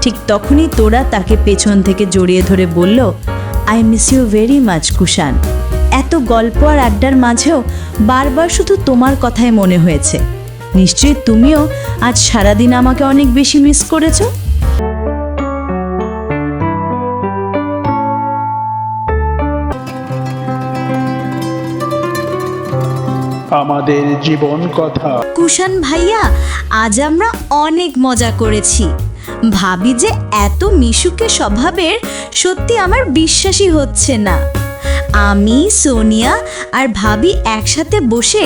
ঠিক তখনই তোরা তাকে পেছন থেকে জড়িয়ে ধরে বলল, I miss you very much Kushan. এত গল্প আর আড্ডার মাঝেও বারবার শুধু তোমার কথাই মনে হয়েছে। নিশ্চয়ই তুমিও আজ সারাদিন আমাকে অনেক বেশি মিস করেছো। আমাদের জীবন কথা। কুষাণ ভাইয়া, আজ আমরা অনেক মজা করেছি। ভাবি যে এত মিশুকে স্বভাবের, সত্যি আমার বিশ্বাসই হচ্ছে না। আমি, সোনিয়া আর ভাবি একসাথে বসে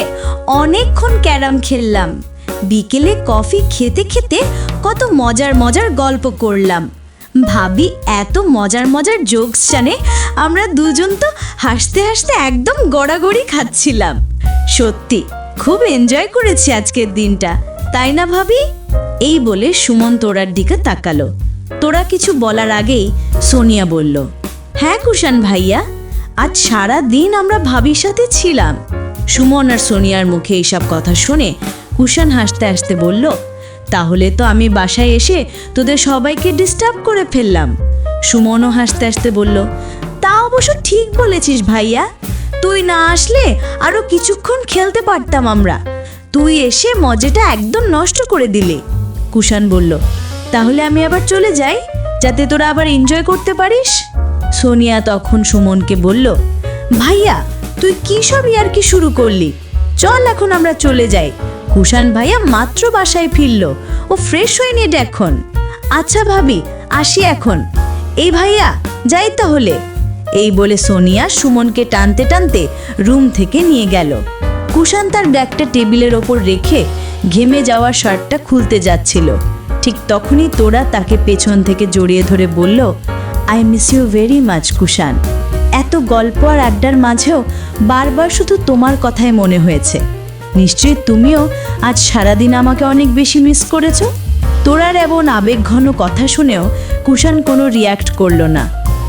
অনেকক্ষণ ক্যারাম খেললাম। বিকেলে কফি খেতে খেতে কত মজার মজার গল্প করলাম। ভাবি এত মজার মজার জোকস জানে, আমরা দুজন তো হাসতে হাসতে একদম গড়াগড়ি খাচ্ছিলাম। সত্যি খুব এনজয় করেছি আজকের দিনটা, তাই না ভাবি? এই বলে সুমন তোরার দিকে তাকালো। তোরা কিছু বলার আগেই সোনিয়া বলল, হ্যাঁ কুষাণ ভাইয়া, আজ সারা দিন আমরা ভাবির সাথে ছিলাম। সুমন আর সোনিয়ার মুখে এইসব কথা শুনে কুষাণ হাসতে হাসতে বলল, তাহলে তো আমি বাসায় এসে তোদের সবাইকে ডিস্টার্ব করে ফেললাম। সুমনও হাসতে হাসতে বলল, তা অবশ্য ঠিক বলেছিস ভাইয়া, তুই না আসলে আরো কিছুক্ষণ খেলতে পারতাম আমরা। তুই এসে মজাটা একদম নষ্ট করে দিলি। কুষাণ বলল, তাহলে আমি আবার চলে যাই, যাতে তোরা আবার এনজয় করতে পারিস। সোনিয়া তখন সুমনকে বলল, ভাইয়া তুই কি সব ইয়ার্কি শুরু করলি? চল এখন আমরা চলে যাই। কুষাণ ভাইয়া মাত্র বাসায় ফিরল, ও ফ্রেশ হয়ে নিয়ে এখন। আচ্ছা ভাবি, আসি এখন। এই ভাইয়া যাই তাহলে। এই বলে সোনিয়া সুমনকে টানতে টানতে রুম থেকে নিয়ে গেল। কুষাণ তার ব্যাগটা টেবিলের ওপর রেখে ঘেমে যাওয়া শার্টটা খুলতে যাচ্ছিল। ঠিক তখনই তোরা তাকে পেছন থেকে জড়িয়ে ধরে বলল, I miss you very much Kushan. এত গল্প আর আড্ডার মাঝেও বারবার শুধু তোমার কথাই মনে হয়েছে। নিশ্চয়ই তুমিও আজ সারাদিন আমাকে অনেক বেশি মিস করেছো। তোরার এমন আবেগঘন কথা শুনেও কুষাণ কোনো রিয়্যাক্ট করলো না।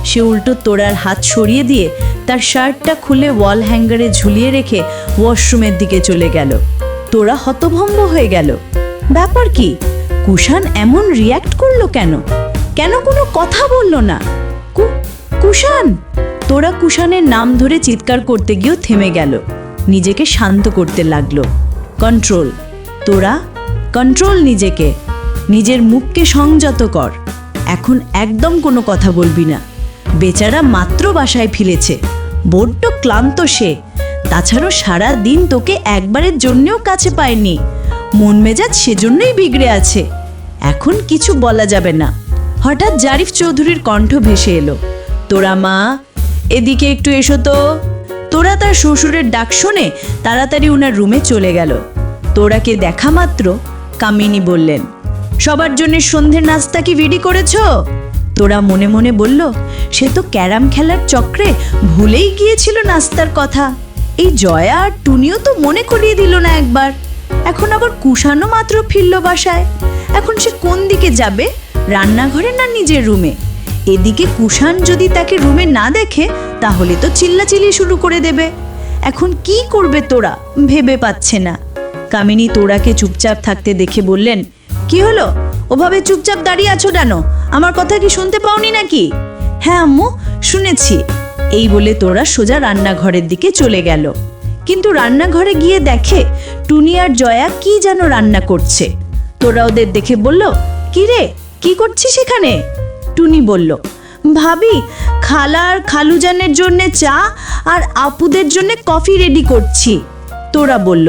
সে উল্টো তোরার হাত সরিয়ে দিয়ে তার শার্টটা খুলে ওয়াল হ্যাঙ্গারে ঝুলিয়ে রেখে ওয়াশরুমের দিকে চলে গেল। তোরা হতভম্ব হয়ে গেল, ব্যাপার কি? কুষাণ এমন রিয়্যাক্ট করলো কেন? কেন কোনো কথা বললো না? কুষাণ! তোরা কুষাণের নাম ধরে চিৎকার করতে গিয়েও থেমে গেল, নিজেকে শান্ত করতে লাগলো। কন্ট্রোল, তোরা কন্ট্রোল নিজেকে, নিজের মুখকে সংযত কর। এখন একদম কোনো কথা বলবি না। বেচারা মাত্র বাসায় ফিরেছে, বড্ড ক্লান্ত সে। তাছাড়াও সারা দিন তোকে একবারের জন্যও কাছে পায়নি, মন মেজাজ সেজন্যই বিগড়ে আছে। এখন কিছু বলা যাবে না। হঠাৎ জারিফ চৌধুরীর কণ্ঠ ভেসে এলো, তোরা মা, এদিকে একটু এসো তো। তোরা তার শ্বশুরের ডাক শুনে তাড়াতাড়ি উনার রুমে চলে গেল। তোরাকে দেখা মাত্র কামিনী বললেন, সবার জন্য সন্ধ্যের নাস্তা কি রেডি করেছো? তোরা মনে মনে বলল, সে তো ক্যারাম খেলার চক্রে ভুলেই গিয়েছিল নাস্তার কথা। এই জয়া আর টুনিও তো মনে করিয়ে দিল না একবার। এখন আবার কুষাণও মাত্র ফিরল বাসায়। এখন সে কোন দিকে যাবে, রান্নাঘরে না নিজের রুমে? এদিকে কুষাণ যদি তাকে রুমে না দেখে তাহলে তো চিল্লাচিল্লি শুরু করে দেবে। এখন কি করবে তোরা ভেবে পাচ্ছে না। কামিনী তোরাকে চুপচাপ থাকতে দেখে বললেন, কি হলো, ওভাবে চুপচাপ দাঁড়িয়ে আছো কেন? আমার কথা কি শুনতে পাওনি নাকি? হ্যাঁ আম্মু, শুনেছি। এই বলে তোরা সোজা রান্নাঘরের দিকে চলে গেল। কিন্তু রান্নাঘরে গিয়ে দেখে টুনি আর জয়া কি যেন রান্না করছে। তোরা ওদের দেখে বলল, কি রে, কি করছিস এখানে? টুনি বলল, ভাবি, খালা আর খালুজানের জন্য চা আর আপুদের জন্য কফি রেডি করছি। তোরা বলল,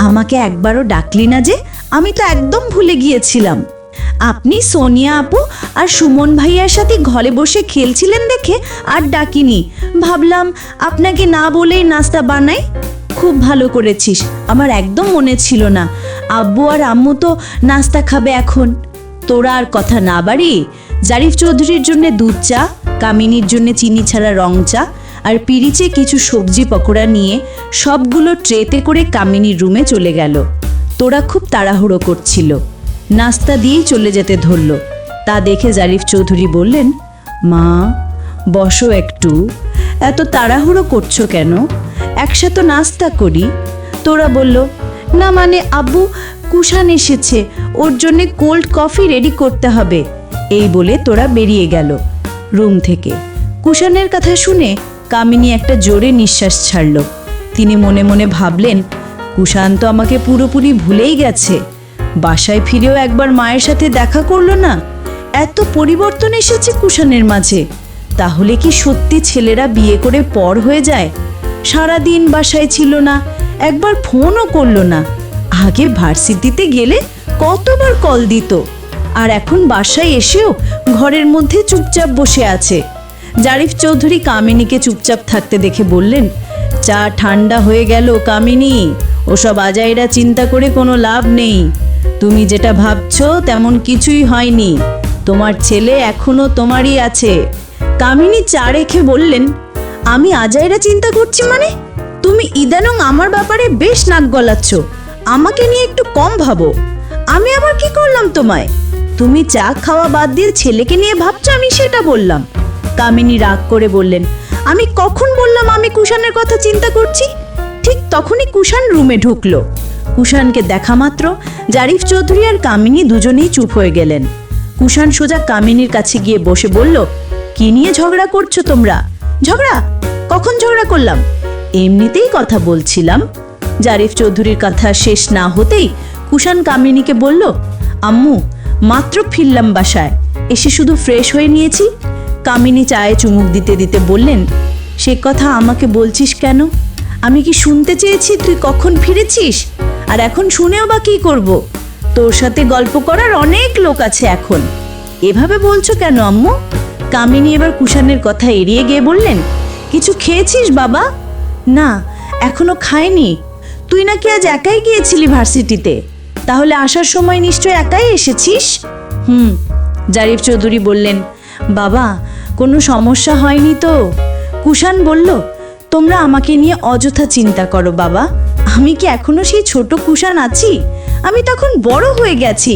আমাকে একবারও ডাকলি না যে? আমি তো একদম ভুলে গিয়েছিলাম। আপনি সোনিয়া আপু আর সুমন ভাইয়ার সাথে ঘরে বসে খেলছিলেন দেখে আর ডাকিনি। ভাবলাম আপনাকে না বলেই নাস্তা বানাই। খুব ভালো করেছিস, আমার একদম মনে ছিল না। আব্বু আর আম্মু তো নাস্তা খাবে এখন। তোরা আর কথা না বাড়িয়ে জারিফ চৌধুরীর জন্য দুধ চা, কামিনীর জন্য চিনি ছাড়া রং চা আর পিরিচে কিছু সবজি পকোড়া নিয়ে সবগুলো ট্রেতে করে কামিনীর রুমে চলে গেল। তোরা খুব তাড়াহুড়ো করছিল, নাস্তা দিয়েই চলে যেতে ধরল। তা দেখে জারিফ চৌধুরী বললেন, মা বসো একটু, এত তাড়াহুড়ো করছো কেন? একসাথে নাস্তা করি। তোরা বলল, না মানে আব্বু, কুষাণ এসেছে, ওর জন্য কোল্ড কফি রেডি করতে হবে। এই বলে তোরা বেরিয়ে গেল রুম থেকে। কুষাণের কথা শুনে কামিনী একটা জোরে নিঃশ্বাস ছাড়ল। তিনি মনে মনে ভাবলেন, কুষাণ তো আমাকে পুরোপুরি ভুলেই গেছে। বাসায় ফিরেও একবার মায়ের সাথে দেখা করলো না। এত পরিবর্তন এসেছে কুষাণের মাঝে। তাহলে কি সত্যি ছেলেরা বিয়ে করে পর হয়ে যায়? সারাদিন বাসায় ছিল না, একবার ফোনও করলো না। আগে ভার্সিটিতে গেলে কতবার কল দিত, আর এখন বাসায় এসেও ঘরের মধ্যে চুপচাপ বসে আছে। জারিফ চৌধুরী কামিনীকে চুপচাপ থাকতে দেখে বললেন, চা ঠান্ডা হয়ে গেল কামিনী, ওসব আজাইরা চিন্তা করে কোনো লাভ নেই। তুমি যেটা ভাবছো তেমন কিছুই হয়নি, তোমার ছেলে এখনো তোমারই আছে। কামিনী চা রেখে বললেন, আমি আজাইরা চিন্তা করছি মানে? তুমি ইদানং আমার ব্যাপারে বেশ নাক গলাচ্ছ। আমাকে নিয়ে একটু কম ভাবো। আমি আবার কি করলাম তোমায়? তুমি চা খাওয়া বাদ দিয়ে ছেলেকে নিয়ে ভাবছো, আমি সেটা বললাম। কামিনী রাগ করে বললেন, আমি কখন বললাম আমি কুষাণের কথা চিন্তা করছি? ঠিক তখনই কুষাণ রুমে ঢুকলো। কুষাণকে দেখা মাত্র জারিফ চৌধুরী আর কামিনী দুজনেই চুপ হয়ে গেলেন। কুষাণ সোজা কামিনীর কাছে গিয়ে বসে বলল, কি নিয়ে ঝগড়া করছো তোমরা? ঝগড়া? কখন ঝগড়া করলাম? এমনিতেই কথা বলছিলাম। জারিফ চৌধুরীর কথা শেষ না হতেই কুষাণ কামিনীকে বলল, আম্মু, মাত্র ফিরলাম বাসায়, এসে শুধু ফ্রেশ হয়ে নিয়েছি। কামিনী চায়ে চুমুক দিতে দিতে বললেন, সে কথা আমাকে বলছিস কেন? আমি কি শুনতে চেয়েছি তুই কখন ফিরেছিস? আর এখন শুনেও বা কি করব? তোর সাথে গল্প করার অনেক লোক আছে এখন। এভাবে বলছো কেন আম্মু? কামিনী এবার কুষাণের কথা এড়িয়ে গিয়ে বললেন, কিছু খেয়েছিস বাবা? না, এখনো খাইনি। তুই নাকি আজ একাই গিয়েছিলি ভার্সিটিতে? তাহলে আসার সময় নিশ্চয় একাই এসেছিস? জারিফ চৌধুরী বললেন, বাবা, কোনো সমস্যা হয়নি তো? কুষাণ বলল, তোমরা আমাকে নিয়ে অযথা চিন্তা করো বাবা। আমি কি এখনো সেই ছোট কুষাণ আছি? আমি তখন বড় হয়ে গেছি।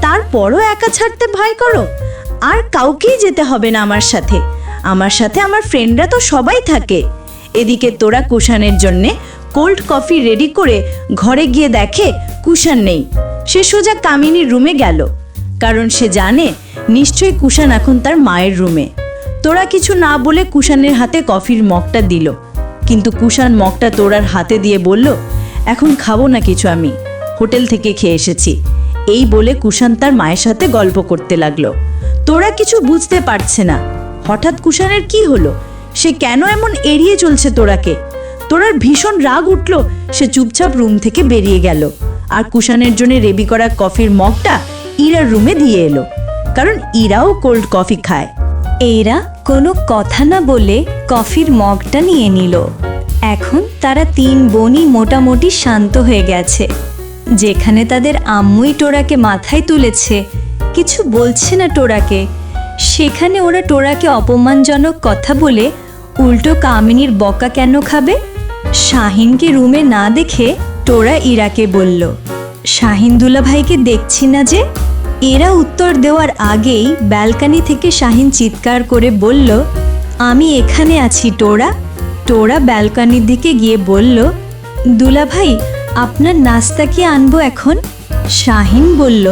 তারপরও একা ছাড়তে ভয় করো? আর কাউকেই যেতে হবে না আমার সাথে। আমার সাথে আমার ফ্রেন্ডরা তো সবাই থাকে। এদিকে তোরা কুষাণের জন্যে কোল্ড কফি রেডি করে ঘরে গিয়ে দেখে কুষাণ নেই। সে সোজা কামিনীর রুমে গেল, কারণ সে জানে নিশ্চয়ই কুষাণ এখন তার মায়ের রুমে। তোরা কিছু না বলে কুষাণের হাতে কফির মগটা দিল, কিন্তু কুষাণ মগটা তোরার হাতে দিয়ে বলল, এখন খাবো না কিছু, আমি হোটেল থেকে খেয়ে এসেছি। এই বলে কুষাণ তার মায়ের সাথে গল্প করতে লাগলো। তোরা কিছু বুঝতে পারছে না হঠাৎ কুষাণের কি হলো, সে কেন এমন এড়িয়ে চলছে তোরাকে। তোরার ভীষণ রাগ উঠল। সে চুপচাপ রুম থেকে বেরিয়ে গেল, আর কুষাণের জন্য রেডি করা কফির মগটা ইরার রুমে দিয়ে এলো, কারণ ইরাও কোল্ড কফি খায়। এরা কোনো কথা না বলে কফির মগটা নিয়ে নিল। এখন তারা তিন বোনই মোটামুটি শান্ত হয়ে গেছে। যেখানে তাদের আম্মুই টোরাকে মাথায় তুলেছে, কিছু বলছে না টোরাকে, সেখানে ওরা টোরাকে অপমানজনক কথা বলে উল্টো কামিনীর বকা কেন খাবে? শাহিনকে রুমে না দেখে টোরা ইরাকে বলল, শাহিন দুলাভাইকে দেখছি না যে? এরা উত্তর দেওয়ার আগেই ব্যালকনি থেকে শাহিন চিৎকার করে বলল, আমি এখানে আছি টোরা। টোরা ব্যালকনির দিকে গিয়ে বলল, দুলাভাই, আপনার নাস্তা কি আনবো এখন? শাহিন বলল,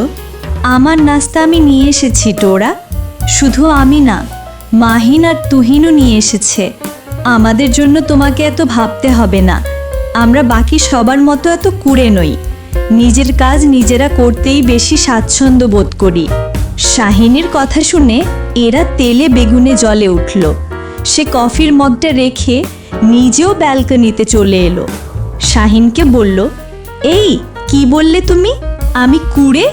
আমার নাস্তা আমি নিয়ে এসেছি টোরা। শুধু আমি না, মাহিন আর তুহিনও নিয়ে এসেছে। আমাদের জন্য তোমাকে এত ভাবতে হবে না। আমরা বাকি সবার মতো এত কুঁড়ে নই। নিজের কাজ নিজেরা করতেই বেশি স্বাচ্ছন্দ্য বোধ করি। শাহিনের কথা শুনে এরা তেলে বেগুনে জ্বলে উঠল। সে কফির মগটা রেখে নিজেও ব্যালকনিতে চলে এলো। শাহিনকে বলল, এই কি বললে তুমি? আমি কুঁড়ে?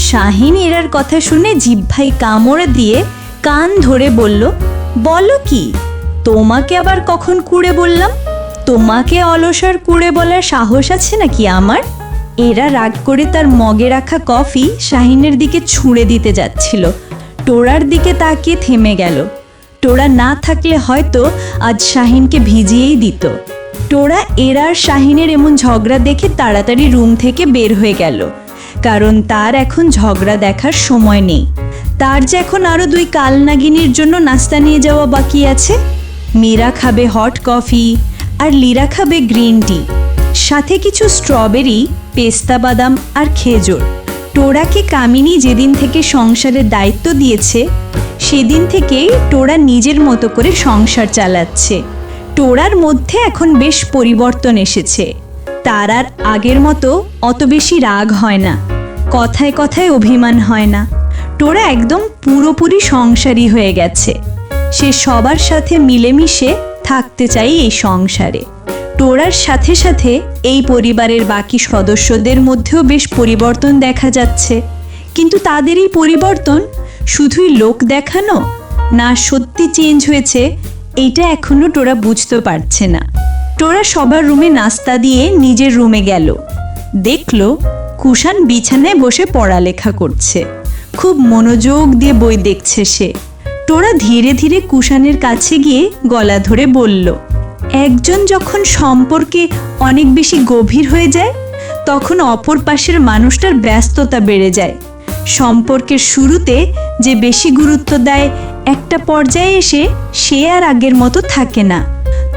শাহিন এরার কথা শুনে জিহ্বায় কামড় দিয়ে কান ধরে বলল, বলো কি? তোমাকে আবার কখন কুঁড়ে বললাম? তোমাকে অলসার কুঁড়ে বলার সাহস আছে নাকি আমার? এরা রাগ করে তার মগে রাখা কফি শাহিনের দিকে ছুঁড়ে দিতে যাচ্ছিল। টোরার দিকে তাকিয়ে থেমে গেল। টোরা না থাকলে হয়তো আজ শাহিনকে ভিজিয়েই দিত। টোরা এরার শাহিনের এমন ঝগড়া দেখে তাড়াতাড়ি রুম থেকে বের হয়ে গেল, কারণ তার এখন ঝগড়া দেখার সময় নেই। তার যে এখন আরও 2 কালনাগিনীর জন্য নাস্তা নিয়ে যাওয়া বাকি আছে। মীরা খাবে হট কফি আর লীরা খাবে গ্রিন টি, সাথে কিছু স্ট্রবেরি, পেস্তা বাদাম আর খেজুর। টোড়াকে কামিনী যেদিন থেকে সংসারের দায়িত্ব দিয়েছে সেদিন থেকেই টোড়া নিজের মতো করে সংসার চালাচ্ছে। টোড়ার মধ্যে এখন বেশ পরিবর্তন এসেছে। তার আর আগের মতো অত বেশি রাগ হয় না, কথায় কথায় অভিমান হয় না। টোড়া একদম পুরোপুরি সংসারী হয়ে গেছে। সে সবার সাথে মিলেমিশে থাকতে চাই এই সংসারে। টোড়ার সাথে সাথে এই পরিবারের বাকি সদস্যদের মধ্যেও বেশ পরিবর্তন দেখা যাচ্ছে। কিন্তু তাদের এই পরিবর্তন শুধুই লোক দেখানো না সত্যি চেঞ্জ হয়েছে, এইটা এখনো টোড়া বুঝতে পারছে না। টোড়া সবার রুমে নাস্তা দিয়ে নিজের রুমে গেল। দেখলো কুষাণ বিছানায় বসে পড়ালেখা করছে। খুব মনোযোগ দিয়ে বই দেখছে সে। টোড়া ধীরে ধীরে কুষাণের কাছে গিয়ে গলা ধরে বলল, একজন যখন সম্পর্কে অনেক বেশি গভীর হয়ে যায় তখন অপর পাশের মানুষটার ব্যস্ততা বেড়ে যায়। সম্পর্কের শুরুতে যে বেশি গুরুত্ব দেয় একটা পর্যায়ে এসে সে আর আগের মতো থাকে না।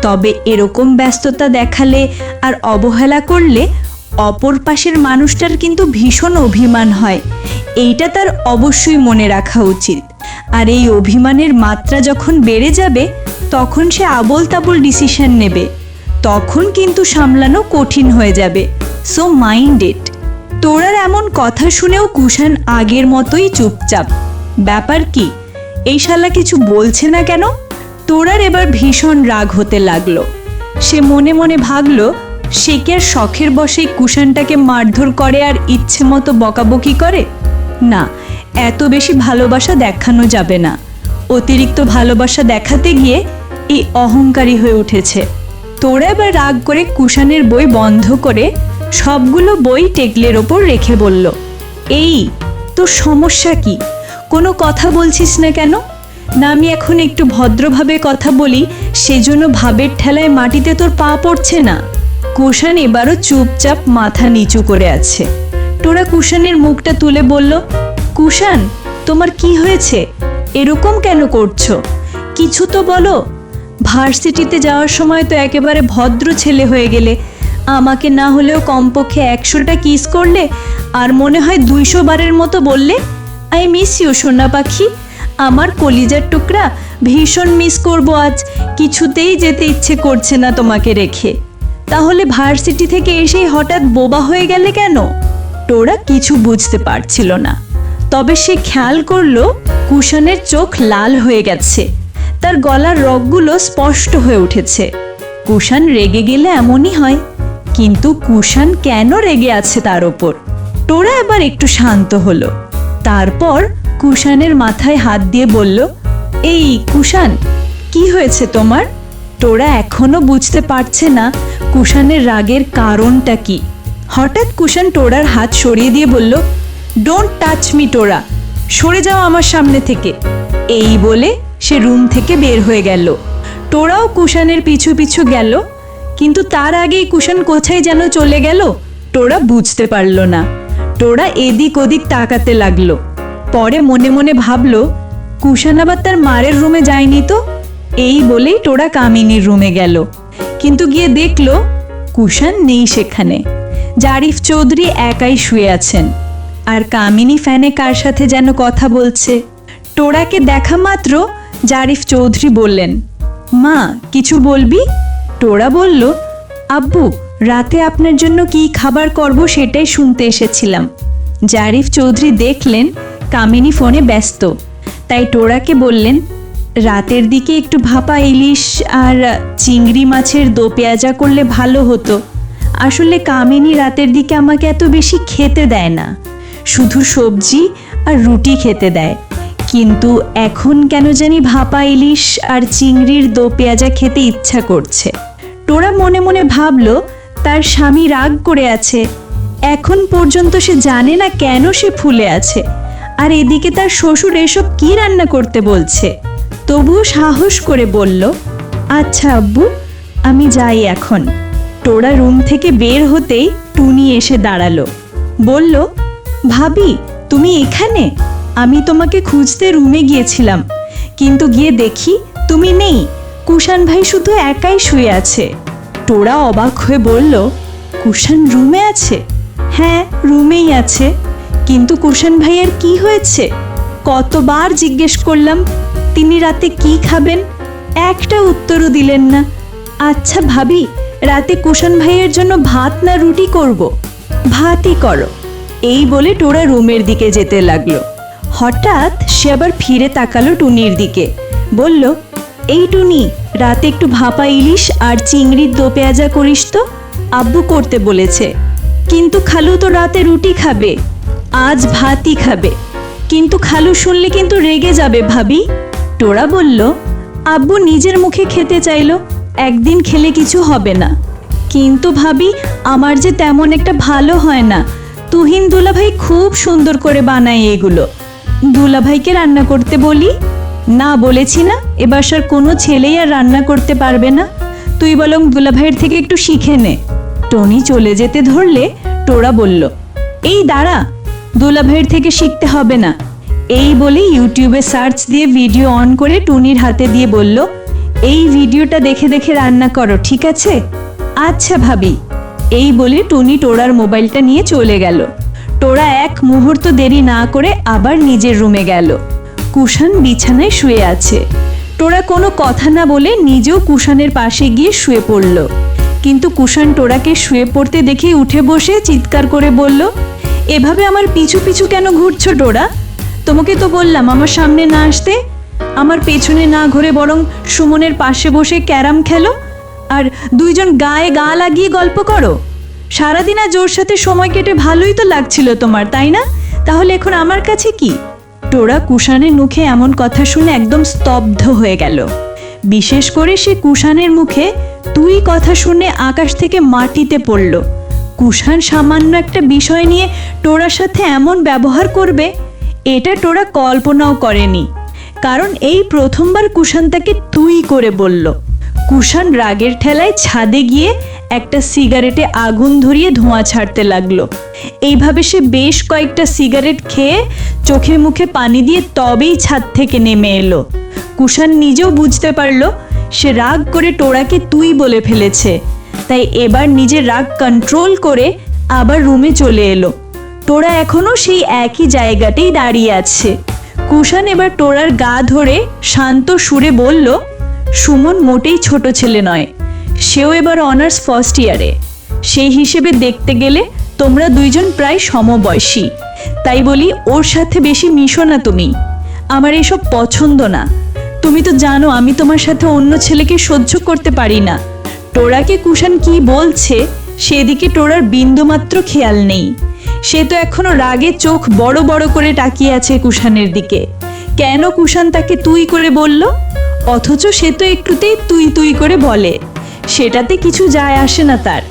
তবে এরকম ব্যস্ততা দেখালে আর অবহেলা করলে অপর পাশের মানুষটার কিন্তু ভীষণ অভিমান হয়। এইটা তার অবশ্যই মনে রাখা উচিত। আর এই অভিমানের মাত্রা যখন বেড়ে যাবে তখন সে আবোল তাবোল ডিসিশন নেবে, তখন কিন্তু সামলানো কঠিন হয়ে যাবে। So mind it. টোড়ার এমন কথা শুনেও কুষাণ আগের মতোই চুপচাপ। ব্যাপার কি, এই শালা কিছু বলছে না কেন? টোড়ার এবার ভীষণ রাগ হতে লাগলো। সে মনে মনে ভাবলো, সে কি আর শখের বসে কুষাণটাকে মারধর করে আর ইচ্ছে মতো বকাবকি করে? না, এত বেশি ভালোবাসা দেখানো যাবে না। অতিরিক্ত ভালোবাসা দেখাতে গিয়ে এই অহংকারী হয়ে উঠেছে। টোড়া এবার রাগ করে কুষাণের বই বন্ধ করে সবগুলো বই টেবিলের ওপর রেখে বলল, এই তোর সমস্যা কি? কোনো কথা বলছিস না কেন? না আমি এখন একটু ভদ্রভাবে কথা বলি সেজন্য ভাবের ঠেলায় মাটিতে তোর পা পড়ছে না? কুষাণ এবারও চুপচাপ মাথা নিচু করে আছে। টোড়া কুষাণের মুখটা তুলে বলল, কুষাণ তোমার কি হয়েছে? এরকম কেন করছো? কিছু তো বলো। ভার্সিটিতে যাওয়ার সময় তো একেবারে ভদ্র ছেলে হয়ে গেলে। আমাকে না হলেও কমপক্ষে 100টা কিস করলে, আর মনে হয় 200 বারের মতো বললে আই মিস ইউ সোনা পাখি। আমার কলিজার টুকরা, ভীষণ মিস করব আজ। কিছুতেই যেতে ইচ্ছে করছে না তোমাকে রেখে। তাহলে ভার্সিটি থেকে এসেই হঠাৎ বোবা হয়ে গেলে কেন? টোড়া কিছু বুঝতে পারছিল না। তবে সে খেয়াল করলো কুষাণের চোখ লাল হয়ে গেছে, তার গলার রগগুলো স্পষ্ট হয়ে উঠেছে। কুষাণ রেগে গেলে এমনই হয়, কিন্তু কুষাণ কেন রেগে আছে তার ওপর? টোড়া এবার একটু শান্ত হলো। তারপর কুষাণের মাথায় হাত দিয়ে বলল, এই কুষাণ, কি হয়েছে তোমার? টোড়া এখনো বুঝতে পারছে না কুষাণের রাগের কারণটা কি। হঠাৎ কুষাণ টোড়ার হাত সরিয়ে দিয়ে বলল, ডোন্ট টাচ মি টোড়া, সরে যাও আমার সামনে থেকে। এই বলে সে রুম থেকে বের হয়ে গেল। টোড়াও কুষাণের পিছু পিছু গেল, কিন্তু তার আগেই কুষাণ কোথায় যেন চলে গেল টোড়া বুঝতে পারল না। টোড়া এদিক ওদিক তাকাতে লাগলো। পরে মনে মনে ভাবলো, কুষাণ আবার তার মারের রুমে যায়নি তো। এই বলেই টোড়া কামিনীর রুমে গেল, কিন্তু গিয়ে দেখলো কুষাণ নেই সেখানে। জারিফ চৌধুরী একাই শুয়ে আছেন, আর কামিনী ফ্যানে কার সাথে যেন কথা বলছে। টোড়াকে দেখা মাত্র জারিফ চৌধুরী বললেন, মা কিছু বলবি? টোড়া বলল, আব্বু রাতে আপনার জন্য কি খাবার করব সেটাই শুনতে এসেছিলাম। জারিফ চৌধুরী দেখলেন কামিনী ফোনে ব্যস্ত, তাই টোড়াকে বললেন, রাতের দিকে একটু ভাপা ইলিশ আর চিংড়ি মাছের দো পেঁয়াজা করলে ভালো হতো। আসলে কামিনী রাতের দিকে আমাকে এত বেশি খেতে দেয় না, শুধু সবজি আর রুটি খেতে দেয়। কিন্তু এখন কেন জানি ভাপা ইলিশ আর চিংড়ির দো পেঁয়াজা খেতে ইচ্ছা করছে। টোড়া মনে মনে ভাবলো তার স্বামী রাগ করে আছে, এখন পর্যন্ত সে জানে না কেন সে ফুলে আছে। আর এদিকে তার শ্বশুর এসব কি রান্না করতে বলছে। তবুও সাহস করে বলল, আচ্ছা আব্বু আমি যাই এখন। টোড়া রুম থেকে বের হতেই টুনি এসে দাঁড়ালো, বলল, ভাবি তুমি এখানে? আমি তোমাকে খুঁজতে রুমে গিয়েছিলাম, কিন্তু গিয়ে দেখি তুমি নেই। কুষাণ ভাই শুধু একাই শুয়ে আছে। টোড়া অবাক হয়ে বলল, কুষাণ রুমে আছে? হ্যাঁ রুমেই আছে, কিন্তু কুষাণ ভাইয়ের কি হয়েছে? কতবার জিজ্ঞেস করলাম তিনি রাতে কি খাবেন, একটা উত্তরও দিলেন না। আচ্ছা ভাবি, রাতে কুষাণ ভাইয়ের জন্য ভাত না রুটি করব? ভাতই করো, এই বলে টোরা রুমের দিকে যেতে লাগলো। হঠাৎ সে আবার ফিরে তাকালো টুনির দিকে, বলল, এই টুনি, রাতে একটু ভাপা ইলিশ আর চিংড়ির দো পেঁয়াজা করিস তো, আব্বু করতে বলেছে। কিন্তু খালু তো রাতে রুটি খাবে, আজ ভাতই খাবে। কিন্তু খালু শুনলে কিন্তু রেগে যাবে ভাবি। টোরা বলল, আব্বু নিজের মুখে খেতে চাইলো, একদিন খেলে কিছু হবে না। কিন্তু ভাবি, আমার যে তেমন একটা ভালো হয় না। তুহিন দুলাভাই খুব সুন্দর করে বানায় এগুলো। দুলাভাইকে রান্না করতে বলি? না, বলেছি না, এ বাসার কোনো ছেলেই আর রান্না করতে পারবে না। তুই বরং দুলাভাইয়ের থেকে একটু শিখে নে। টনি চলে যেতে ধরলে টোরা বলল, এই দাঁড়া, দুলাভাইয়ের থেকে শিখতে হবে না। এই বলে ইউটিউবে সার্চ দিয়ে ভিডিও অন করে টুনির হাতে দিয়ে বলল, এই ভিডিওটা দেখে দেখে রান্না করো, ঠিক আছে? আচ্ছা ভাবি। এই বলে টুনি টোরার মোবাইলটা নিয়ে চলে গেল। টোরা এক মুহূর্ত দেরি না করে আবার নিজের রুমে গেল। কুষাণ বিছানায় শুয়ে আছে। টোরা কোনো কথা না বলে নিজেও কুষাণের পাশে গিয়ে শুয়ে পড়ল। কিন্তু কুষাণ টোরাকে শুয়ে পড়তে দেখে উঠে বসে চিৎকার করে বলল, এভাবে আমার পিছু পিছু কেন ঘুরছো টোরা? তোমাকে তো বললাম আমার সামনে না আসতে, আমার পেছনে না ঘুরে বরং সুমনের পাশে বসে ক্যারাম খেলো আর দুইজন গায়ে গা লাগিয়ে গল্প করো। সারাদিন আজ ওর সাথে সময় কেটে ভালোই তো লাগছিল তোমার, তাই না? তাহলে এখন আমার কাছে কি? টোরা কুষাণের মুখে এমন কথা শুনে একদম স্তব্ধ হয়ে গেল। বিশেষ করে সে কুষাণের মুখে তুই কথা শুনে আকাশ থেকে মাটিতে পড়ল। কুষাণ সামান্য একটা বিষয় নিয়ে টোরার সাথে এমন ব্যবহার করবে, এটা টোরা কল্পনাও করেনি। কারণ এই প্রথমবার কুষাণ তাকে তুই করে বলল। কুষাণ রাগের ঠেলায় ছাদে গিয়ে একটা সিগারেটে আগুন ধরিয়ে ধোঁয়া ছাড়তে লাগলো। এইভাবে সে বেশ কয়েকটা সিগারেট খেয়ে চোখে মুখে পানি দিয়ে তবেই ছাদ থেকে নেমে এলো। কুষাণ নিজেও বুঝতে পারলো সে রাগ করে টোরাকে তুই বলে ফেলেছে, তাই এবার নিজের রাগ কন্ট্রোল করে আবার রুমে চলে এলো। টোরা এখনো সেই একই জায়গাতেই দাঁড়িয়ে আছে। কুষাণ এবার টোরার গা ধরে শান্ত সুরে বলল, সুমন মোটেই ছোট ছেলে নয়, সেও এবার অনার্স ফার্স্ট ইয়ারে। সেই হিসেবে দেখতে গেলে তোমরা দুইজন প্রায় সমবয়সী। তাই বলি ওর সাথে বেশি মিশো না তুমি, আমার এসব পছন্দ না। তুমি তো জানো আমি তোমার সাথে অন্য ছেলেকে সহ্য করতে পারি না। টোরাকে কুষাণ কি বলছে সেদিকে টোরার বিন্দুমাত্র খেয়াল নেই। সে তো এখনো রাগে চোখ বড় বড় করে তাকিয়ে আছে কুষাণের দিকে। কেন কুষাণ তাকে তুই করে বলল? অথচ সে তো একটুতেই তুই তুই করে বলে, সেটাতে কিছু যায় আসে না তার।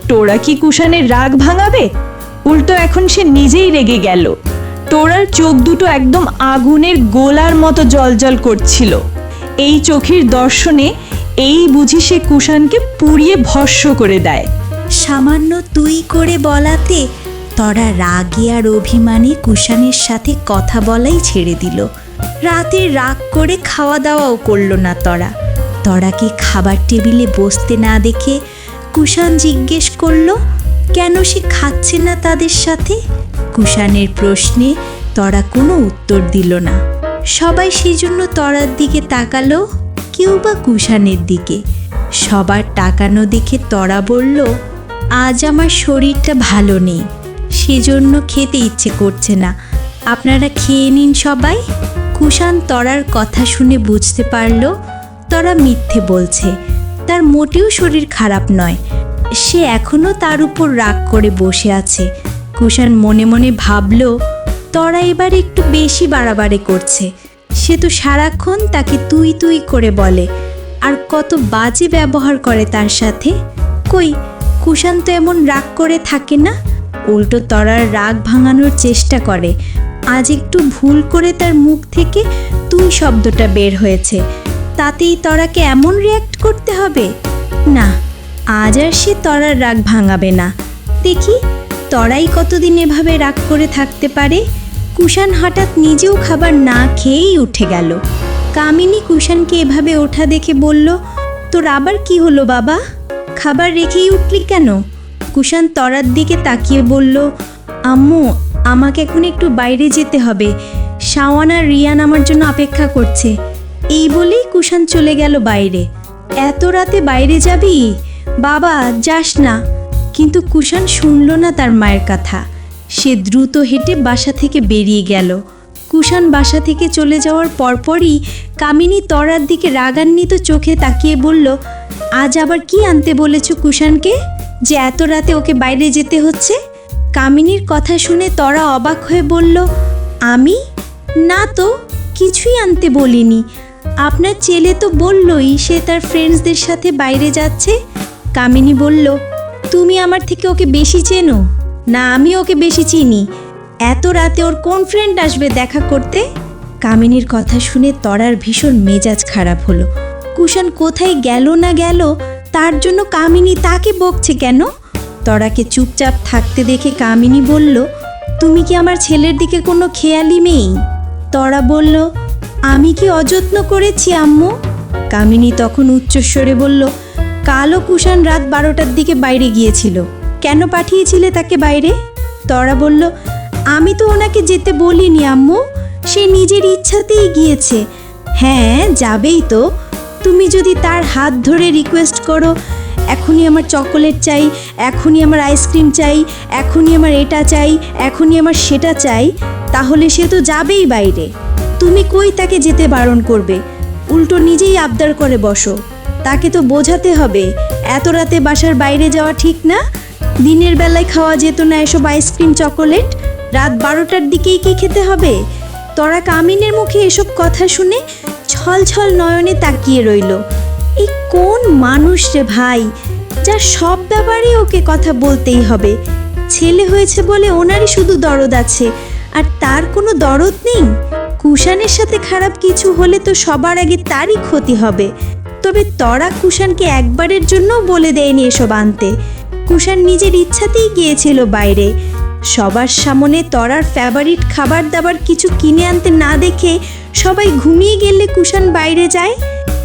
টোরা কি কুষাণের রাগ ভাঙাবে? উল্টো এখন সে নিজেই রেগে গেল। টোরার চোখ দুটো একদম আগুনের গোলার মতো জ্বলজ্বল করছিল। এই চোখের দর্শনে এই বুঝি সে কুষাণকে পুড়িয়ে ভস্ম করে দেয়। সামান্য তুই করে বলাতে তরা রাগে আর অভিমানে কুষাণের সাথে কথা বলাই ছেড়ে দিল। রাতে রাগ করে খাওয়া দাওয়াও করলো না তরাকে খাবার টেবিলে বসতে না দেখে কুষাণ জিজ্ঞেস করলো কেন সে খাচ্ছে না তাদের সাথে। কুষাণের প্রশ্নে তরা কোনো উত্তর দিল না। সবাই সেই জন্য তরার দিকে তাকালো, কেউ বা কুষাণের দিকে। সবার তাকানো দেখে তরা বলল, আজ আমার শরীরটা ভালো নেই, সেজন্য খেতে ইচ্ছে করছে না, আপনারা খেয়ে নিন সবাই। কুষাণ তরার কথা শুনে বুঝতে পারল তরা মিথ্যে বলছে, তার মোটেও শরীর খারাপ নয়। সে এখনও তার উপর রাগ করে বসে আছে। কুষাণ মনে মনে ভাবল তরা এবার একটু বেশি বাড়াবাড়ি করছে। সে তো সারাক্ষণ তাকে তুই তুই করে বলে আর কত বাজে ব্যবহার করে তার সাথে। কই, কুষাণ তো এমন রাগ করে থাকে না, উল্টো তরার রাগ ভাঙানোর চেষ্টা করে। আজ একটু ভুল করে তার মুখ থেকে তুই শব্দটা বের হয়েছে, তাতেই তরাকে এমন রিয়্যাক্ট করতে হবে? না, আজ আর সে তরার রাগ ভাঙাবে না। দেখি তরাই কতদিন এভাবে রাগ করে থাকতে পারে। কুষাণ হঠাৎ নিজেও খাবার না খেয়েই উঠে গেল। কামিনী কুষাণকে এভাবে ওঠা দেখে বলল, তোর আবার কি হলো বাবা? খাবার রেখেই উঠলি কেন? কুষাণ তরার দিকে তাকিয়ে বলল, আম্মু আমাকে এখন একটু বাইরে যেতে হবে, শাওন আর রিয়ান আমার জন্য অপেক্ষা করছে। এই বলেই কুষাণ চলে গেল বাইরে। এত রাতে বাইরে যাবি? বাবা যাস না। কিন্তু কুষাণ শুনল না তার মায়ের কথা। সে দ্রুত হেঁটে বাসা থেকে বেরিয়ে গেল। কুষাণ বাসা থেকে চলে যাওয়ার পরপরই কামিনী তরার দিকে রাগান্বিত চোখে তাকিয়ে বলল, আজ আবার কি আনতে বলেছ কুষাণকে যে এত রাতে ওকে বাইরে যেতে হচ্ছে? কামিনীর কথা শুনে তরা অবাক হয়ে বলল, আমি? না তো, কিছুই আনতে বলিনি। আপনার ছেলে তো বললই সে তার ফ্রেন্ডসদের সাথে বাইরে যাচ্ছে। কামিনী বলল, তুমি আমার থেকে ওকে বেশি চেনো? না, আমি ওকে বেশি চিনি। এত রাতে ওর কোন ফ্রেন্ড আসবে দেখা করতে? কামিনীর কথা শুনে তরার ভীষণ মেজাজ খারাপ হলো। কুষাণ কোথায় গেল না গেল তার জন্য কামিনী তাকে বকছে কেন? তরাকে চুপচাপ থাকতে দেখে কামিনী বলল, তুমি কি আমার ছেলের দিকে কোনো খেয়ালই নেই? তরা বলল, আমি কি অযত্ন করেছি আম্মু? কামিনী তখন উচ্চস্বরে বলল, কালও কুষাণ রাত 12টার দিকে বাইরে গিয়েছিল। কেন পাঠিয়েছিলে তাকে বাইরে? তরা বলল, আমি তো ওনাকে যেতে বলিনি আম্মু, সে নিজের ইচ্ছাতেই গিয়েছে। হ্যাঁ যাবেই তো, তুমি যদি তার হাত ধরে রিকোয়েস্ট করো, এখনই আমার চকোলেট চাই, এখনই আমার আইসক্রিম চাই, এখনই আমার এটা চাই, এখনই আমার সেটা চাই, তাহলে সে তো যাবেই বাইরে। তুমি কই তাকে যেতে বারণ করবে? উল্টো নিজেই আবদার করে বসো। তাকে তো বোঝাতে হবে এত রাতে বাসার বাইরে যাওয়া ঠিক না। দিনের বেলায় খাওয়া যেত না এসব আইসক্রিম চকোলেট, রাত 12টার দিকেই কি খেতে হবে? তরা কামিনের মুখে এসব কথা শুনে ছল ছল নয়নে তাকিয়ে রইল। এই কোন মানুষ রে ভাই, যার সব ব্যাপারে ওকে কথা বলতেই হবে। ছেলে হয়েছে বলে ওনারই শুধু দরদ আছে, আর তার কোনো দরদ নেই। কুষাণের সাথে খারাপ কিছু হলে তো সবার আগে তারই ক্ষতি হবে। তবে তরা কুষাণকে একবারের জন্য বলে দেয়নি এসব আনতে। কুষাণ নিজের ইচ্ছাতেই গিয়েছিল বাইরে। সবার সামনে তরার ফেভারিট খাবার দাবার কিছু কিনে আনতে না দেখে সবাই ঘুমিয়ে গেলে কুষাণ বাইরে যায়।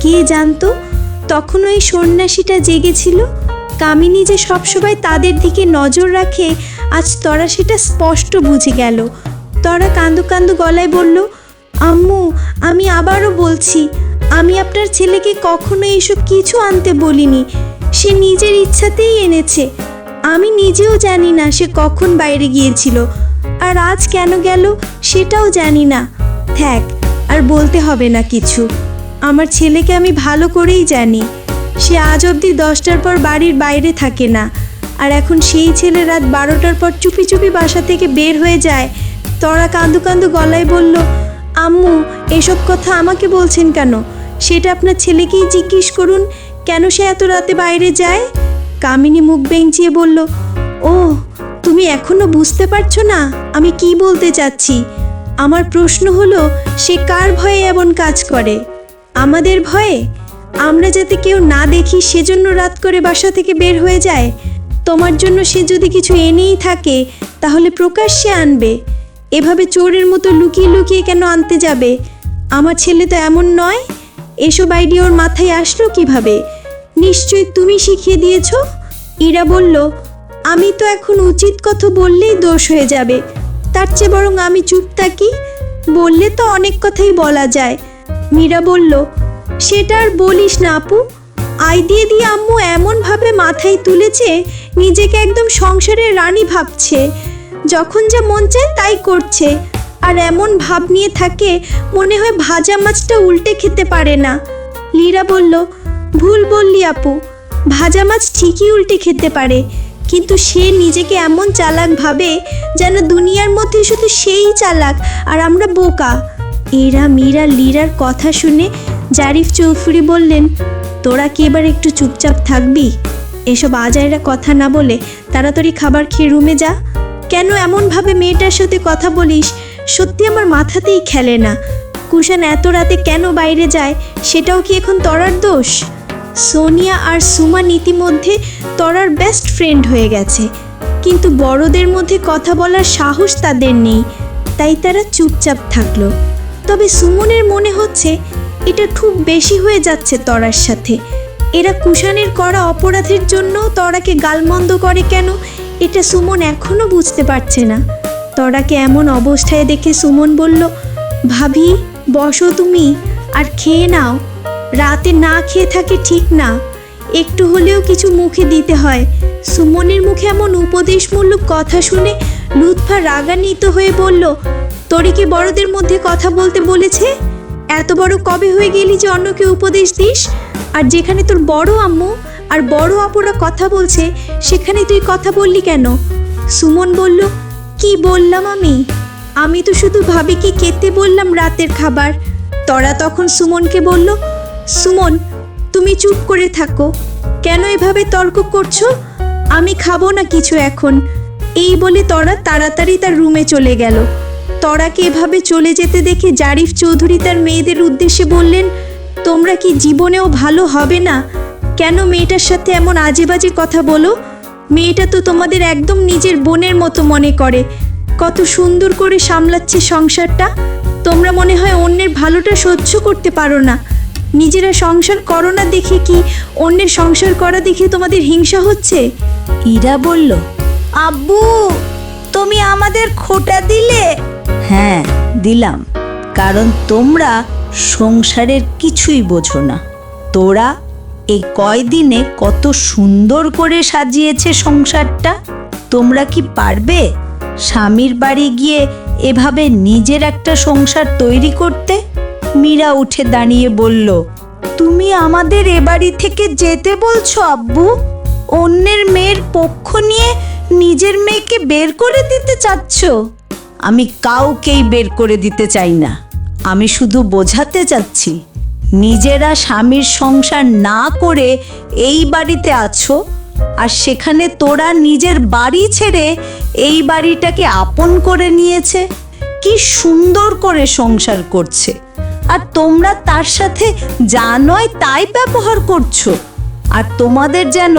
কে জানতো তখন ওই সন্ন্যাসীটা জেগেছিল। কামিনী যে সবসময় তাদের দিকে নজর রাখে, আজ তরা সেটা স্পষ্ট বুঝে গেল। তরা কান্দু কান্দু গলায় বলল, আম্মু আমি আবারও বলছি, আমি আপনার ছেলেকে কখনো এইসব কিছু আনতে বলিনি। সে নিজের ইচ্ছাতেই এনেছে। আমি নিজেও জানি না সে কখন বাইরে গিয়েছিল, আর আজ কেন গেল সেটাও জানি না। থাক, আর বলতে হবে না কিছু। আমার ছেলেকে আমি ভালো করেই জানি। সে আজ অবধি 10টার পর বাড়ির বাইরে থাকে না, আর এখন সেই ছেলে রাত 12টার পর চুপি চুপি বাসা থেকে বের হয়ে যায়। তরা কান্দু কান্দু গলায় বলল, আম্মু এসব কথা আমাকে বলছেন কেন? সেটা আপনার ছেলেকেই জিজ্ঞেস করুন কেন সে এত রাতে বাইরে যায়। কামিনী মুখ বেঁচিয়ে বলল, ও তুমি এখনো বুঝতে পারছো না আমি কি বলতে চাচ্ছি? আমার প্রশ্ন হলো, সে কার ভয়ে এমন কাজ করে? আমাদের ভয়ে? আমরা যাতে কেউ না দেখি সেজন্য রাত করে বাসা থেকে বের হয়ে যায়। তোমার জন্য সে যদি কিছু এনেই থাকে তাহলে প্রকাশ্যে আনবে। এভাবে চোরের মতো লুকিয়ে লুকিয়ে কেন আনতে যাবে? আমার ছেলে তো এমন নয়। এসব আইডিয়া ওর মাথায় আসলো কিভাবে? নিশ্চয়ই তুমি শিখিয়ে দিয়েছ। ইরা বলল, আমি তো এখন উচিত কথা বললেই দোষ হয়ে যাবে, তার চেয়ে বরং আমি চুপ থাকি। বললে তো অনেক কথাই বলা যায়। মীরা বলল, সেটা আর বলিস না আপু। আইডিয়া দিয়ে আম্মু এমনভাবে মাথায় তুলেছে, নিজেকে একদম সংসারের রানী ভাবছে। যখন যা মন চায় তাই করছে, আর এমন ভাব নিয়ে থাকে মনে হয় ভাজা মাছটা উল্টে খেতে পারে না। লীরা বলল, ভুল বললি আপু, ভাজা মাছ ঠিকই উল্টে খেতে পারে, কিন্তু সে নিজেকে এমন চালাক ভাবে যেন দুনিয়ার মধ্যে শুধু সেই চালাক আর আমরা বোকা। এরা মীরা লীরার কথা শুনে জারিফ চৌধুরী বললেন, তোরা কি এবার একটু চুপচাপ থাকবি? এসব আজাইরা কথা না বলে তাড়াতাড়ি খাবার খেয়ে রুমে যা। কেন এমনভাবে মেয়েটার সাথে কথা বলিস? সত্যি আমার মাথাতেই খেলে না। কুষাণ এত রাতে কেন বাইরে যায় সেটাও কি এখন তরার দোষ? সোনিয়া আর সুমা ইতিমধ্যে তরার বেস্ট ফ্রেন্ড হয়ে গেছে, কিন্তু বড়দের মধ্যে কথা বলার সাহস তাদের নেই, তাই তারা চুপচাপ থাকলো। তবে সুমনের মনে হচ্ছে এটা খুব বেশি হয়ে যাচ্ছে তরার সাথে। এরা কুষাণের করা অপরাধের জন্য তরাকে গালমন্দ করে কেন, এটা সুমন এখনো বুঝতে পারছে না। তরাকে এমন অবস্থায় দেখে সুমন বলল, ভাবি বসো তুমি আর খেয়ে নাও। রাতে না খেয়ে থাকে ঠিক না, একটু হলেও কিছু মুখে দিতে হয়। সুমনের মুখে এমন উপদেশমূলক কথা শুনে লুৎফা রাগান্বিত হয়ে বলল, তোরে কি বড়দের মধ্যে কথা বলতে বলেছে? এত বড় কবে হয়ে গেলি যে অন্যকে উপদেশ দিস? আর যেখানে তোর বড় আম্মু আর বড় আপুরা কথা বলছে সেখানে তুই কথা বললি কেন? সুমন বলল, কি বললাম আমি তো শুধু ভাবিকে খেতে বললাম রাতের খাবার। তরা তখন সুমনকে বলল, সুমন তুমি চুপ করে থাকো, কেন এভাবে তর্ক করছো? আমি খাবো না কিছু এখন। এই বলে তরা তাড়াতাড়ি তার রুমে চলে গেল। তরাকে এভাবে চলে যেতে দেখে জারিফ চৌধুরী তার মেয়েদের উদ্দেশ্যে বললেন, তোমরা কি জীবনেও ভালো হবে না? কেন মেয়েটার সাথে এমন আজে বাজে কথা বলো? মেয়েটা তো তোমাদের একদম নিজের বোনের মতো মনে করে, কত সুন্দর করে সামলাচ্ছে সংসারটা। তোমরা মনে হয় অন্যের ভালোটা সহ্য করতে পারো না। নিজেরা সংসার করো না দেখে কি অন্যের সংসার করা দেখে তোমাদের হিংসা হচ্ছে? ইরা বলল, আব্বু তুমি আমাদের খোটা দিলে। হ্যাঁ দিলাম, কারণ তোমরা সংসারের কিছুই বোঝো না। তোরা এই কয়দিনে কত সুন্দর করে সাজিয়েছে সংসারটা। তোমরা কি পারবে স্বামীর বাড়ি গিয়ে এভাবে নিজের একটা সংসার তৈরি করতে? মীরা উঠে দাঁড়িয়ে বলল, তুমি আমাদের এ বাড়ি থেকে যেতে বলছো আব্বু? অন্যের মেয়ের পক্ষ নিয়ে নিজের মেয়েকে বের করে দিতে চাচ্ছ? আমি কাউকেই বের করে দিতে চাই না, আমি শুধু বোঝাতে চাচ্ছি নিজেরা স্বামীর সংসার না করে এই বাড়িতে আছো, আর সেখানে তোরা নিজের বাড়ি ছেড়ে এই বাড়িটাকে আপন করে নিয়েছে। কি সুন্দর করে সংসার করছে, আর তোমরা তার সাথে যা নয় তাই ব্যবহার করছো। আর তোমাদের যেন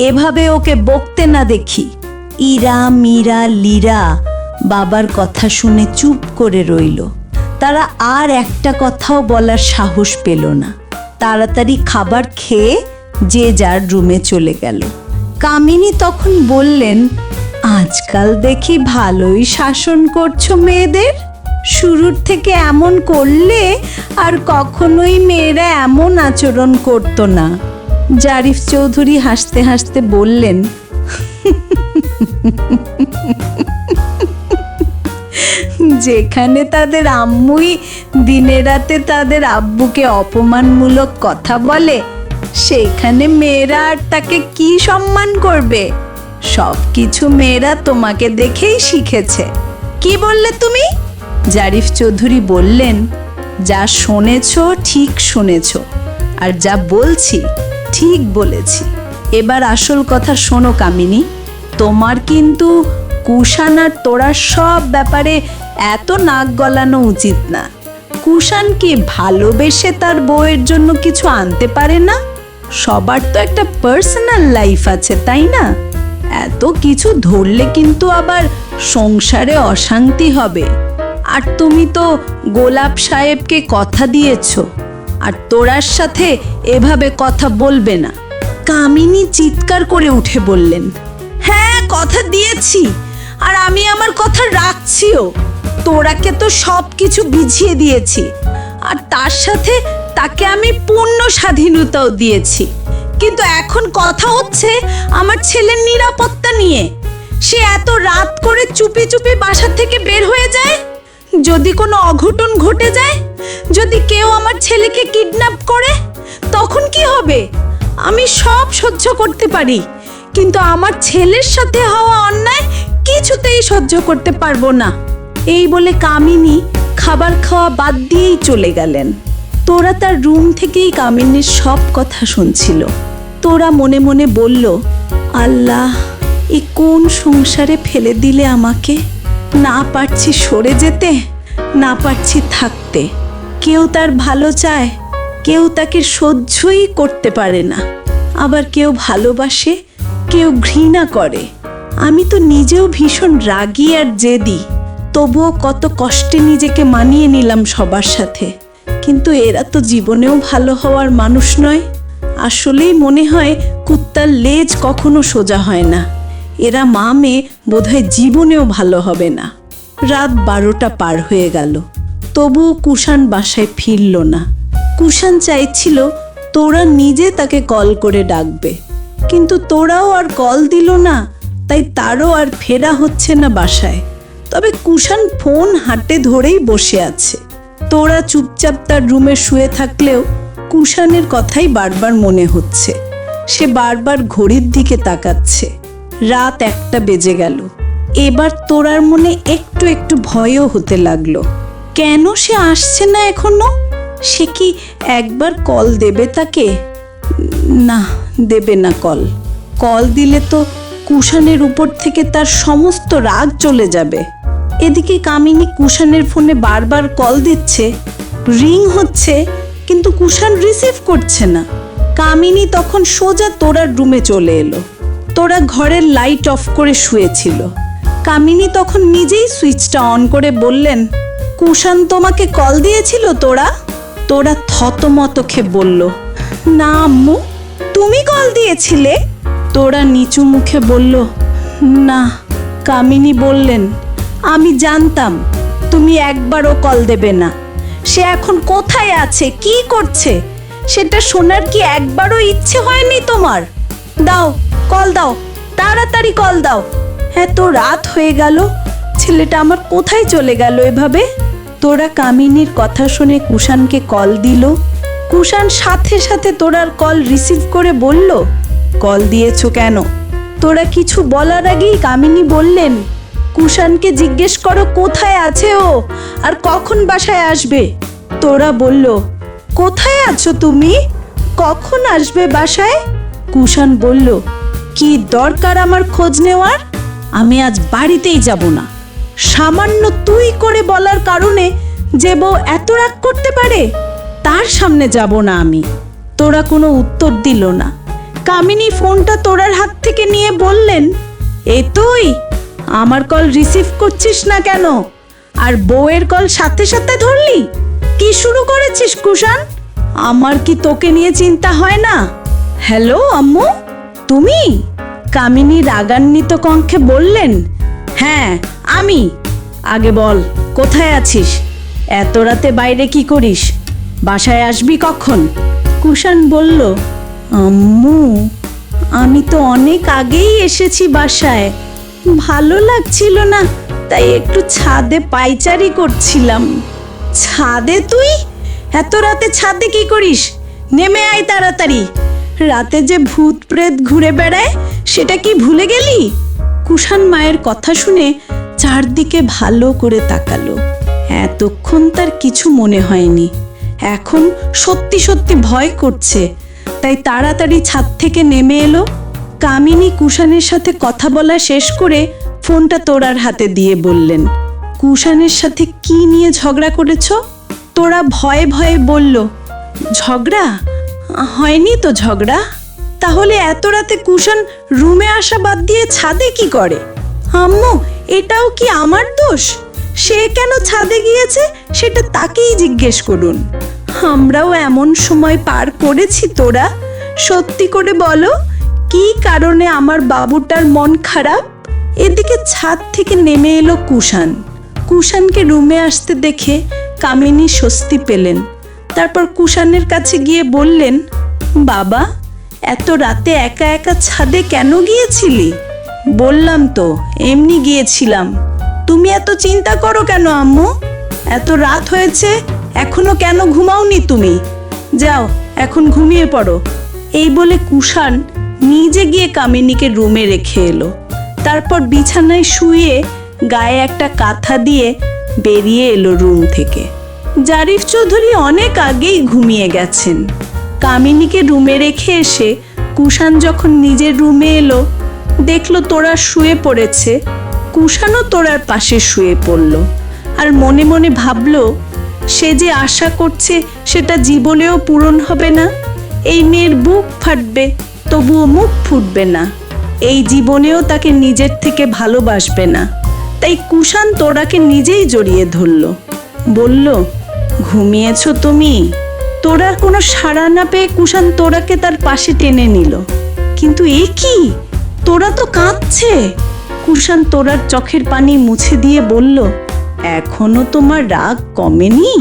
এভাবে ওকে বকতে না দেখি। ইরা, মীরা, লীরা বাবার কথা শুনে চুপ করে রইল। তারা আর একটা কথাও বলার সাহস পেল না। তাড়াতাড়ি খাবার খেয়ে যে যার রুমে চলে গেল। কামিনী তখন বললেন, আজকাল দেখি ভালোই শাসন করছো মেয়েদের। শুরুর থেকে এমন করলে আর কখনোই মেয়েরা এমন আচরণ করতো না। জারিফ চৌধুরী হাসতে হাসতে বললেন, যেখানে তাদের আম্মুই দিনে রাতে তাদের আব্বুকে অপমানমূলক কথা বলে, সেখানে মেয়েরা আর তাকে কি সম্মান করবে? সব কিছু মেয়েরা তোমাকে দেখেই শিখেছে। কি বললে তুমি? জারিফ চৌধুরী বললেন, যা শুনেছ ঠিক শুনেছ, আর যা বলছি ঠিক বলেছি। এবার আসল কথা শোনো কামিনী, তোমার কিন্তু কুষাণ আর তোরার সব ব্যাপারে এত নাক গলানো উচিত না। কুষাণ কি ভালোবেসে তার বউয়ের জন্য কিছু আনতে পারে না? সবার তো একটা পার্সোনাল লাইফ আছে, তাই না? এত কিছু ধরলে কিন্তু আবার সংসারে অশান্তি হবে। আর তুমি তো গোলাপ সাহেবকে কথা দিয়েছো, আর তোরার সাথে এভাবে কথা বলবে না। কামিনী চিৎকার করে উঠে বললেন, হ্যাঁ কথা দিয়েছি, আর আমি আমার কথা রাখছিও। তোরাকে তো সব কিছু বুঝিয়ে দিয়েছি, আর তার সাথে তাকে আমি পূর্ণ স্বাধীনতাও দিয়েছি। কিন্তু এখন কথা হচ্ছে আমার ছেলের নিরাপত্তা নিয়ে। সে এত রাত করে চুপি চুপি বাসা থেকে বের হয়ে যায়। যদি কোনো অঘটন ঘটে যায়, যদি কেউ আমার ছেলেকে কিডন্যাপ করে, তখন কি হবে? আমি সব সহ্য করতে পারি, কিন্তু আমার ছেলের সাথে হওয়া অন্যায় কিছুতেই সহ্য করতে পারবো না। এই বলে কামিনী খাবার খাওয়া বাদ দিয়েই চলে গেলেন। তোরা তার রুম থেকেই কামিনীর সব কথা শুনছিল। তোরা মনে মনে বলল, আল্লাহ, এ কোন সংসারে ফেলে দিলে আমাকে। না পারছি সরে যেতে, না পারছি থাকতে। কেউ তার ভালো চায়, কেউ তাকে সহ্যই করতে পারে না। আবার কেউ ভালোবাসে, কেউ ঘৃণা করে। আমি তো নিজেও ভীষণ রাগী আর জেদি, তবুও কত কষ্টে নিজেকে মানিয়ে নিলাম সবার সাথে। কিন্তু এরা তো জীবনেও ভালো হওয়ার মানুষ নয়। আসলেই মনে হয় কুত্তার লেজ কখনো সোজা হয় না। এরা মা মেয়ে বোধহয় জীবনেও ভালো হবে না। রাত 12টা পার হয়ে গেল, তবুও কুষাণ বাসায় ফিরল না। কুষাণ চাইছিল তোরা নিজে তাকে কল করে ডাকবে, কিন্তু তোরাও আর কল দিল না, তাই তারও আর ফেরা হচ্ছে না বাসায়। তবে কুষাণ ফোন হাতে ধরেই বসে আছে। তোরা চুপচাপ তার রুমে শুয়ে থাকলেও কুষাণের কথাই বারবার মনে হচ্ছে। সে বারবার ঘড়ির দিকে তাকাচ্ছে। রাত 1টা বেজে গেল। এবার তোরার মনে একটু একটু ভয়ও হতে লাগলো। কেন সে আসছে না এখনো? সে কি একবার কল দেবে তাকে? না, দেবে না কল। কল দিলে তো কুষাণের উপর থেকে তার সমস্ত রাগ চলে যাবে। এদিকে কামিনী কুষাণের ফোনে বারবার কল দিচ্ছে, রিং হচ্ছে, কিন্তু কুষাণ রিসিভ করছে না। কামিনী তখন সোজা তোরার রুমে চলে এলো। তোরা ঘরের লাইট অফ করে শুয়েছিল। কামিনী তখন নিজেই সুইচটা অন করে বললেন, কুষাণ তোমাকে কল দিয়েছিল তোরা? তোরা থতমত খেয়ে বলল, না আম্মু, তুমি কল দিয়েছিলে? তোরা নিচু মুখে বলল, না। কামিনী বললেন, আমি জানতাম তুমি একবারও কল দেবে না। সে এখন কোথায় আছে, কি করছে, সেটা শোনার কি একবারও ইচ্ছে হয়নি তোমার? দাও, কল দাও, তাড়াতাড়ি কল দাও। এত রাত হয়ে গেল, ছেলেটা আমার কোথায় চলে গেল এভাবে? তোরা কামিনীর কথা শুনে কুষাণকে কল দিল। কুষাণ সাথে সাথে তোরার কল রিসিভ করে বলল, কল দিয়েছো কেন? তোরা কিছু বলার আগেই কামিনী বললেন, কুষাণকে জিজ্ঞেস করো কোথায় আছে ও আর কখন বাসায় আসবে। তোরা বলল, কোথায় আছো তুমি, কখন আসবে বাসায়? কুষাণ বলল, কি দরকার আমার খোঁজ নেওয়ার? আমি আজ বাড়িতেই যাব না। সামান্য তুই করে বলার কারণে যে বউ এত রাগ করতে পারে, তার সামনে যাব না আমি। তোরা কোনো উত্তর দিল না। কামিনী ফোনটা তোরার হাত থেকে নিয়ে বললেন, এ তুই আমার কল রিসিভ করছিস না কেন? আর বউয়ের কল সাথে সাথে ধরলি? কি শুরু করেছিস কুষাণ? আমার কি তোকে নিয়ে চিন্তা হয় না? হ্যালো আম্মু, তুমি? কামিনী রাগান্বিত কণ্ঠে বললেন, হ্যাঁ আমি। আগে বল, কোথায় আছিস? এত রাতে বাইরে কি করিস? বাসায় আসবি কখন? কুষাণ বলল, আম্মু, আমি তো অনেক আগেই এসেছি বাসায়। ভালো লাগছিল না, তাই একটু ছাদে পায়চারি করছিলাম। ছাদে? তুই এত রাতে ছাদে কি করিস? নেমে আয় তাড়াতাড়ি। রাতে যে ভূত প্রেত ঘুরে বেড়ায়, সেটা কি ভুলে গেলি? কুষাণ মায়ের কথা শুনে চারদিকে ভালো করে তাকালো। এতক্ষণ তার কিছু মনে হয়নি। এখন সত্যি সত্যি ভয় করছে, তাই তাড়াতাড়ি ছাদ থেকে নেমে এলো। কামিনী কুষাণের সাথে কথা বলা শেষ করে ফোনটা তোরার হাতে দিয়ে বললেন, কুষাণের সাথে কি নিয়ে ঝগড়া করেছ? তোরা ভয়ে ভয়ে বলল, ঝগড়া হয়নি তো। ঝগড়া? তাহলে এত রাতে কুষাণ রুমে আসা বাদ দিয়ে ছাদে কি করে? আম্মু, এটাও কি আমার দোষ? সে কেন ছাদে গিয়েছে সেটা তাকেই জিজ্ঞেস করুন। আমরাও এমন সময় পার করেছি। তোরা সত্যি করে বলো, কি কারণে আমার বাবুটার মন খারাপ? এদিকে ছাদ থেকে নেমে এলো কুষাণ। কুষাণকে রুমে আসতে দেখে কামিনী স্বস্তি পেলেন। তারপর কুষাণের কাছে গিয়ে বললেন, বাবা, এত রাতে একা একা ছাদে কেন গিয়েছিলি? বললাম তো, এমনি গিয়েছিলাম। তুমি এত চিন্তা করো কেন আম্মু? এত রাত হয়েছে, এখনো কেন ঘুমাওনি তুমি? যাও, এখন ঘুমিয়ে পড়ো। এই বলে কুষাণ নিজে গিয়ে কামিনীকে রুমে রেখে এলো। তারপর বিছানায় শুয়ে গায়ে একটা কাঁথা দিয়ে বেরিয়ে এলো রুম থেকে। জারিফ চৌধুরী অনেক আগেই ঘুমিয়ে গেছেন। কামিনীকে রুমে রেখে এসে কুষাণ যখন নিজের রুমে এলো, দেখলো তোরা শুয়ে পড়েছে। কুষাণও তোরার পাশে শুয়ে পড়ল, আর মনে মনে ভাবলো, সে যে আশা করছে সেটা জীবনেও পূরণ হবে না। এই মেয়ের বুক ফাটবে, তবুও মুখ ফুটবে না। এই জীবনেও তাকে নিজের থেকে ভালোবাসবে না। তাই কুষাণ তোরাকে নিজেই জড়িয়ে ধরল, বলল, ঘুমিয়েছো তুমি? তোরার কোনো সাড়া না পেয়ে কুষাণ তোরাকে তার পাশে টেনে নিল। কিন্তু এ কি, তোরা তো কাঁদছে। কুষাণ তোরার চোখের পানি মুছে দিয়ে বলল, এখনো তোমার রাগ কমেনি?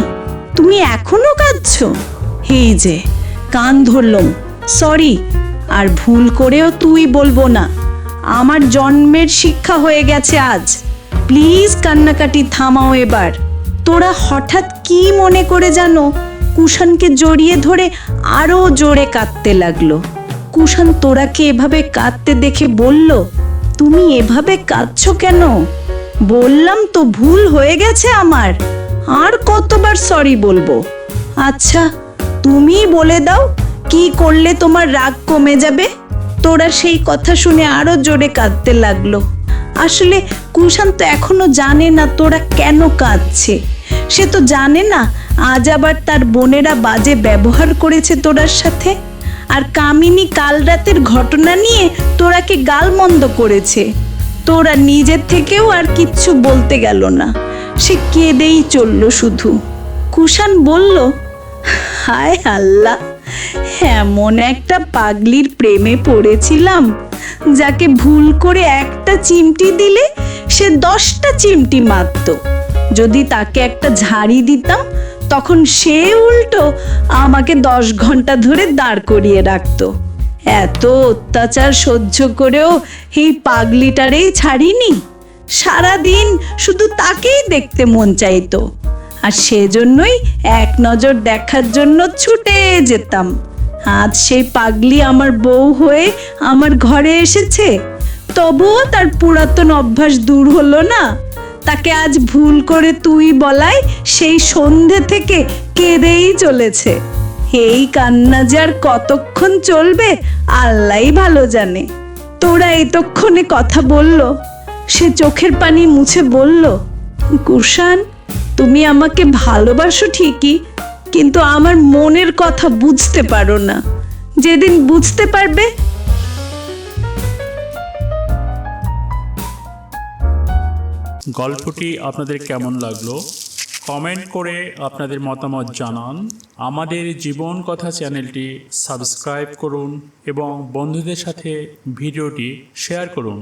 তুমি এখনো কাঁদছো? এই যে কান ধরলাম, সরি। আর ভুল করেও তুই বলবো না। আমার জন্মের শিক্ষা হয়ে গেছে আজ। প্লিজ কান্নাকাটি থামাও এবার। তোরা হঠাৎ কি মনে করে জানো কুষাণকে জড়িয়ে ধরে আরো জোরে কাঁদতে লাগলো। কুষাণ তোরাকে এভাবে কাঁদতে দেখে বলল, তুমি এভাবে কাঁদছো কেন? বললাম তো ভুল হয়ে গেছে আমার, আর কতবার সরি বলবো? আচ্ছা তুমি বলে দাও কি করলে তোমার রাগ কমে যাবে? তোরা সেই কথা শুনে আরো জোরে কাঁদতে লাগলো। আসলে কুষাণ তো এখনো জানে না তোরা কেন কাঁদছে। সে তো জানে না আজ আবার তার বোনেরা বাজে ব্যবহার করেছে তোরার সাথে, আর কামিনী কাল রাতের ঘটনা নিয়ে তোরাকে গালমন্দ করেছে। তোরা নিজের থেকেও আর কিচ্ছু বলতে গেল না, সে কেঁদেই চলল শুধু। কুষাণ বলল, হায় আল্লাহ, এমন একটা পাগলির প্রেমে পড়েছিলাম যাকে ভুল করে একটা চিমটি দিলে সে 10টা চিমটি মারত। যদি তাকে একটা ঝাড়ি দিতাম তখন সে উল্টো আমাকে 10 ঘন্টা ধরে দাঁড় করিয়ে রাখতো। এত অত্যাচার সহ্য করেও এই পাগলিটারেই ছাড়িনি। সারাদিন শুধু তাকেই দেখতে মন চাইতো, আর সেজন্যই এক নজর দেখার জন্য ছুটে যেতাম। আজ সেই পাগলি আমার বউ হয়ে আমার ঘরে এসেছে, তবুও তার পুরাতন অভ্যাস দূর হলো না। তাকে আজ ভুল করে তুই বলাই সেই সন্ধে থেকে কেঁদেই চলেছে। এই কান্না যে আর কতক্ষণ চলবে আল্লাহই ভালো জানে। তোরা এতক্ষণে কথা বলল, সে চোখের পানি মুছে বলল, কুষাণ, তুমি আমাকে ভালোবাসো ঠিকই, কিন্তু আমার মনের কথা বুঝতে পারো না। যেদিন বুঝতে পারবে। গল্পটি আপনাদের কেমন লাগলো কমেন্ট করে আপনাদের মতামত জানান। আমাদের জীবন কথা চ্যানেলটি সাবস্ক্রাইব করুন এবং বন্ধুদের সাথে ভিডিওটি শেয়ার করুন।